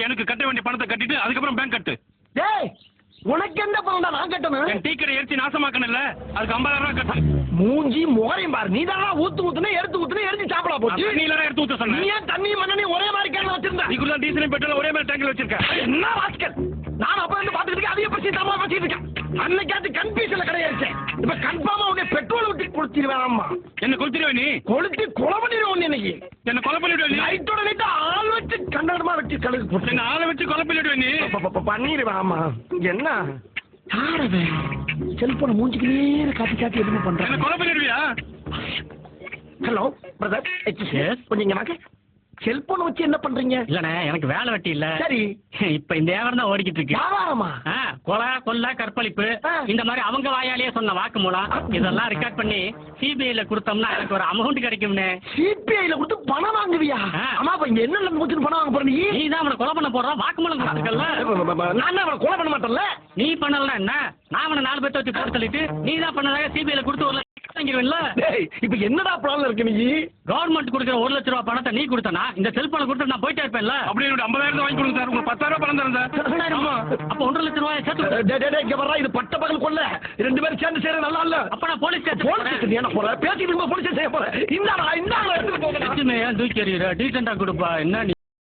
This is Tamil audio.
எனக்கு கட்ட வேண்டிய பணத்தை கட்டிட்டு அதுக்கப்புறம் பேங்க் கட்டு. டேய் உனக்கு என்ன பணம்டா நான் கட்டணும்? என் டீ கடை எரிச்சு நாசமாக்கணும்ல, அதுக்கு 50,000 ரூபாய் கட்டு. மூஞ்சி முகரையும் பாரு, நீ தானா ஊத்துனே எடுத்து சாப்பிடா போச்சு. நீல எடுத்து ஊத்த சொன்ன. நீ ஏன் தண்ணி மண்ணி ஒரே மாதிரி கேன் வச்சிருந்த? நீக்குள்ள டீசல் பெட்ரோல் ஒரே மாதிரி டேங்க்ல வச்சிருக்க. என்ன வாஸ்கல், நான் அப்ப வந்து பாத்துக்கிட்டு அதிக பத்தி தமா பேசிட்டு இருக்கேன். அன்னைக்காச்சு கன்ஃபியூஷன்ல கிடையாது. இப்ப கன்ஃபார்மா உன்னை பெட்ரோல் ஊத்தி குளிச்சிருவேன். ஆமா என்ன கொளுத்திடுவே நீ? கொளுத்தி கொலை பண்ணிடுவோம் இன்னைக்கு. என்ன கொலை பண்ணிடுவே நீ? நைட்டோட நைட்டு ஆள் வச்சு கண்டமா வச்சு கழுகு போட்டு என்ன ஆளை வச்சு கொலை பண்ணிடுவே நீ? பண்ணிடுவேன். ஆமா என்ன செல்போன் மூஞ்சிக்கு நேர காட்டி எதுவுமே பண்றேன். என்ன கொலை பண்ணிடுவியா? ஹலோ பிரதர், கொஞ்சம் இங்க வாங்க. செல்போன் வச்சு என்ன பண்றீங்க? இல்லண்ணே, எனக்கு வேலை வெட்டி இல்ல. சரி, இப்ப இந்த வியாபாரம் தான் ஓடிக்கிட்டு இருக்கு. வியாபாரமா? கொலை கொள்ளை கற்பழிப்பு இந்த மாதிரி அவங்க வாயாலேயே சொன்ன வாக்குமூலம் இதெல்லாம் ரெக்கார்ட் பண்ணி சிபிஐல கொடுத்தோம்னா எனக்கு ஒரு அமௌண்ட் கிடைக்கும்னே. சிபிஐல கொடுத்து பணம் வாங்குவியா? ஆமா, இப்ப இங்க என்ன கொடுத்து பணம் வாங்க போற? நீ தான் அவனை கொலை பண்ண போற வாக்குமூலம் கொடுத்துருக்கல. நான் அவனை கொலை பண்ண மாட்டேன்ல. நீ பண்ணல என்ன? நான் அவனை 4 பேர்த்த வச்சு போட்டு சொல்லிட்டு நீ தான் பண்ணதாக சிபிஐல கொடுத்து 1 லட்சம் வாங்கிடுவேன்ல. இப்ப என்னடா ப்ராப்ளம் இருக்கு? நீ கவர்மெண்ட் கொடுக்குற 1 லட்ச ரூபாய் பணத்தை நீ கொடுத்தனா இந்த செல்போனை கொடுத்து நான் போயிட்டே இருப்பேன்ல. அப்படி 50,000 வாங்கி கொடுங்க சார். உங்களுக்கு 10,000 ரூபாய் பணம் தரேன் சார். அப்ப 1 லட்ச ரூபாய் சேர்த்து இங்க வர்றா, இது பட்ட பகல் கொள்ள. 2 பேரும் சேர்ந்து சேர நல்லா இல்ல. அப்ப நான் போலீஸ் ஸ்டேஷன் என்ன போற? பேசிட்டு போலீஸ் செய்ய போற. இந்தாடா எடுத்துட்டு போங்க. ஏன் தூக்கி எறிகிற? டீசெண்டா கொடுப்பா. என்ன